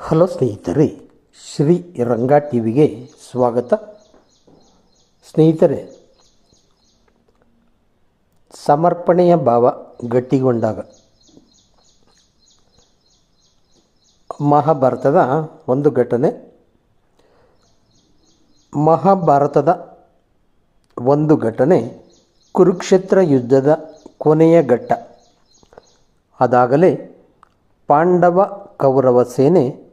Hello ಸ್ನೇಹಿತರೆ, ಶ್ರೀ ರಂಗ ಟಿವಿಗೆ ಸ್ವಾಗತ. ಸ್ನೇಹಿತರೆ, ಸಮರ್ಪಣೆಯ ಭಾವ ಗಟ್ಟಿಗೊಂಡಾಗ ಮಹಾಭಾರತದ ಒಂದು ಘಟನೆ. ಮಹಾಭಾರತದ ಒಂದು ಘಟನೆ ಕುರುಕ್ಷೇತ್ರ ಯುದ್ಧದ ಕೊನೆಯ ಘಟ್ಟ. ಅದಾಗಲೇ ಪಾಂಡವ ಕೌರವ ಸೇನೆ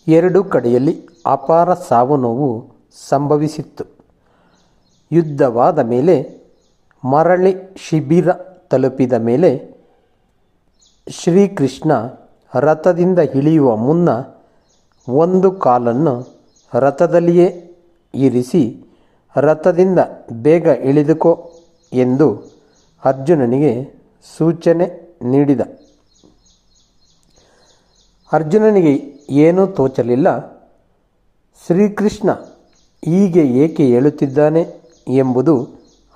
ಎರಡು ಕಡೆಯಲ್ಲಿ ಅಪಾರ ಸಾವು ನೋವು ಸಂಭವಿಸಿತ್ತು. ಯುದ್ಧವಾದ ಮೇಲೆ ಮರಳಿ ಶಿಬಿರ ತಲುಪಿದ ಮೇಲೆ ಶ್ರೀಕೃಷ್ಣ ರಥದಿಂದ ಇಳಿಯುವ ಮುನ್ನ ಒಂದು ಕಾಲನ್ನು ರಥದಲ್ಲಿಯೇ ಇರಿಸಿ ರಥದಿಂದ ಬೇಗ ಇಳಿದುಕೋ ಎಂದು ಅರ್ಜುನನಿಗೆ ಸೂಚನೆ ನೀಡಿದ. ಅರ್ಜುನನಿಗೆ ಏನೂ ತೋಚಲಿಲ್ಲ. ಶ್ರೀಕೃಷ್ಣ ಹೀಗೆ ಏಕೆ ಹೇಳುತ್ತಿದ್ದಾನೆ ಎಂಬುದು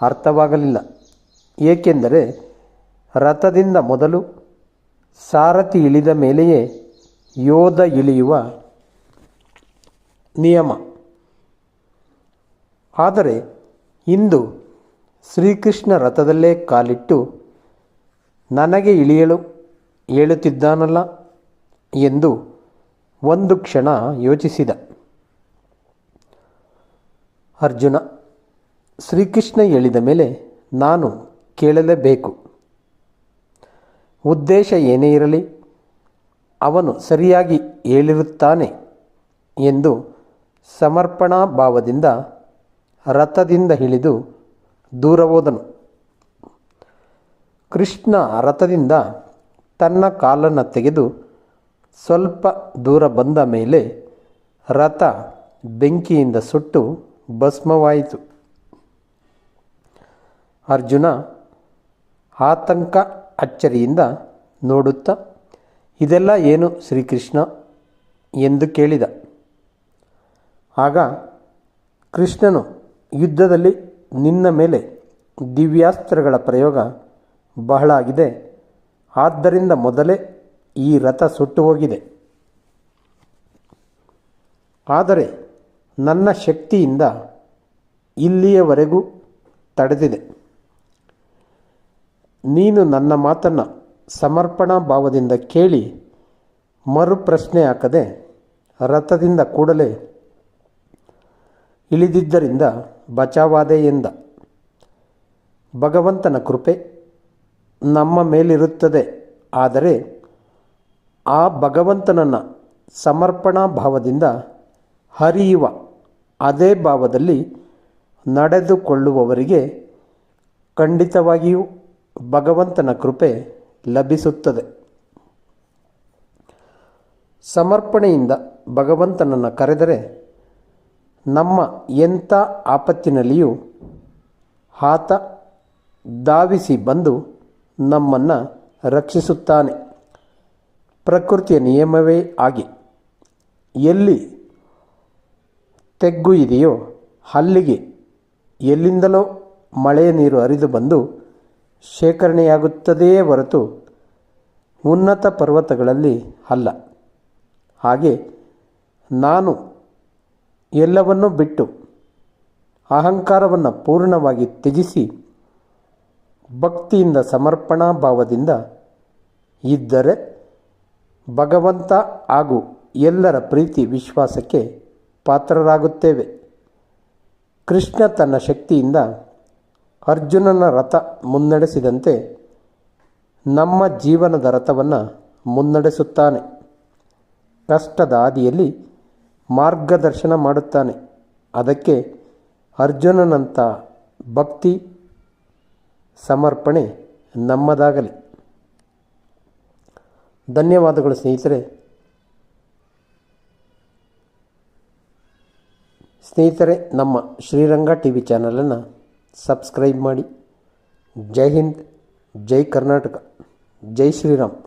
ಅರ್ಥವಾಗಲಿಲ್ಲ. ಏಕೆಂದರೆ ರಥದಿಂದ ಮೊದಲು ಸಾರಥಿ ಇಳಿದ ಮೇಲೆಯೇ ಯೋಧ ಇಳಿಯುವ ನಿಯಮ. ಆದರೆ ಇಂದು ಶ್ರೀಕೃಷ್ಣ ರಥದಲ್ಲೇ ಕಾಲಿಟ್ಟು ನನಗೆ ಇಳಿಯಲು ಹೇಳುತ್ತಿದ್ದಾನಲ್ಲ ಎಂದು ಒಂದು ಕ್ಷಣ ಯೋಚಿಸಿದ ಅರ್ಜುನ. ಶ್ರೀಕೃಷ್ಣ ಹೇಳಿದ ಮೇಲೆ ನಾನು ಕೇಳಲೇಬೇಕು. ಉದ್ದೇಶ ಏನೇ ಇರಲಿ ಅವನು ಸರಿಯಾಗಿ ಹೇಳಿರುತ್ತಾನೆ ಎಂದು ಸಮರ್ಪಣಾ ಭಾವದಿಂದ ರಥದಿಂದ ಇಳಿದು ದೂರ ಹೋದನು. ಕೃಷ್ಣ ರಥದಿಂದ ತನ್ನ ಕಾಲನ್ನು ತೆಗೆದು ಸ್ವಲ್ಪ ದೂರ ಬಂದ ಮೇಲೆ ರಥ ಬೆಂಕಿಯಿಂದ ಸುಟ್ಟು ಭಸ್ಮವಾಯಿತು. ಅರ್ಜುನ ಆತಂಕ ಅಚ್ಚರಿಯಿಂದ ನೋಡುತ್ತಾ, ಇದೆಲ್ಲ ಏನು ಶ್ರೀಕೃಷ್ಣ ಎಂದು ಕೇಳಿದ. ಆಗ ಕೃಷ್ಣನು, ಯುದ್ಧದಲ್ಲಿ ನಿನ್ನ ಮೇಲೆ ದಿವ್ಯಾಸ್ತ್ರಗಳ ಪ್ರಯೋಗ ಬಹಳ ಆಗಿದೆ. ಆದ್ದರಿಂದ ಮೊದಲೇ ಈ ರಥ ಸುಟ್ಟು ಹೋಗಿದೆ. ಆದರೆ ನನ್ನ ಶಕ್ತಿಯಿಂದ ಇಲ್ಲಿಯವರೆಗೂ ತಡೆದಿದೆ. ನೀನು ನನ್ನ ಮಾತನ್ನು ಸಮರ್ಪಣಾ ಭಾವದಿಂದ ಕೇಳಿ ಮರುಪ್ರಶ್ನೆ ಹಾಕದೆ ರಥದಿಂದ ಕೂಡಲೇ ಇಳಿದಿದ್ದರಿಂದ ಬಚಾವಾದೆ ಎಂದ. ಭಗವಂತನ ಕೃಪೆ ನಮ್ಮ ಮೇಲಿರುತ್ತದೆ. ಆದರೆ ಆ ಭಗವಂತನನ್ನು ಸಮರ್ಪಣಾ ಭಾವದಿಂದ ಹರಿಯುವ ಅದೇ ಭಾವದಲ್ಲಿ ನಡೆದುಕೊಳ್ಳುವವರಿಗೆ ಖಂಡಿತವಾಗಿಯೂ ಭಗವಂತನ ಕೃಪೆ ಲಭಿಸುತ್ತದೆ. ಸಮರ್ಪಣೆಯಿಂದ ಭಗವಂತನನ್ನು ಕರೆದರೆ ನಮ್ಮ ಎಂಥ ಆಪತ್ತಿನಲ್ಲಿಯೂ ಆತ ಧಾವಿಸಿ ಬಂದು ನಮ್ಮನ್ನು ರಕ್ಷಿಸುತ್ತಾನೆ. ಪ್ರಕೃತಿಯ ನಿಯಮವೇ ಆಗಿ ಎಲ್ಲಿ ತೆಗ್ಗು ಇದೆಯೋ ಅಲ್ಲಿಗೆ ಎಲ್ಲಿಂದಲೋ ಮಳೆಯ ನೀರು ಹರಿದು ಬಂದು ಶೇಖರಣೆಯಾಗುತ್ತದೆಯೇ ಹೊರತು ಉನ್ನತ ಪರ್ವತಗಳಲ್ಲಿ ಅಲ್ಲ. ಹಾಗೆ ನಾನು ಎಲ್ಲವನ್ನೂ ಬಿಟ್ಟು ಅಹಂಕಾರವನ್ನು ಪೂರ್ಣವಾಗಿ ತ್ಯಜಿಸಿ ಭಕ್ತಿಯಿಂದ ಸಮರ್ಪಣಾ ಭಾವದಿಂದ ಇದ್ದರೆ ಭಗವಂತ ಹಾಗೂ ಎಲ್ಲರ ಪ್ರೀತಿ ವಿಶ್ವಾಸಕ್ಕೆ ಪಾತ್ರರಾಗುತ್ತೇವೆ. ಕೃಷ್ಣ ತನ್ನ ಶಕ್ತಿಯಿಂದ ಅರ್ಜುನನ ರಥ ಮುನ್ನಡೆಸಿದಂತೆ ನಮ್ಮ ಜೀವನದ ರಥವನ್ನು ಮುನ್ನಡೆಸುತ್ತಾನೆ. ಕಷ್ಟದ ಹಾದಿಯಲ್ಲಿ ಮಾರ್ಗದರ್ಶನ ಮಾಡುತ್ತಾನೆ. ಅದಕ್ಕೆ ಅರ್ಜುನನಂಥ ಭಕ್ತಿ ಸಮರ್ಪಣೆ ನಮ್ಮದಾಗಲಿ. ಧನ್ಯವಾದಗಳು ಸ್ನೇಹಿತರೆ. ನಮ್ಮ ಶ್ರೀರಂಗ ಟಿವಿ ಚಾನಲನ್ನು ಸಬ್ಸ್ಕ್ರೈಬ್ ಮಾಡಿ. ಜೈ ಹಿಂದ್, ಜೈ ಕರ್ನಾಟಕ, ಜೈ ಶ್ರೀರಾಮ್.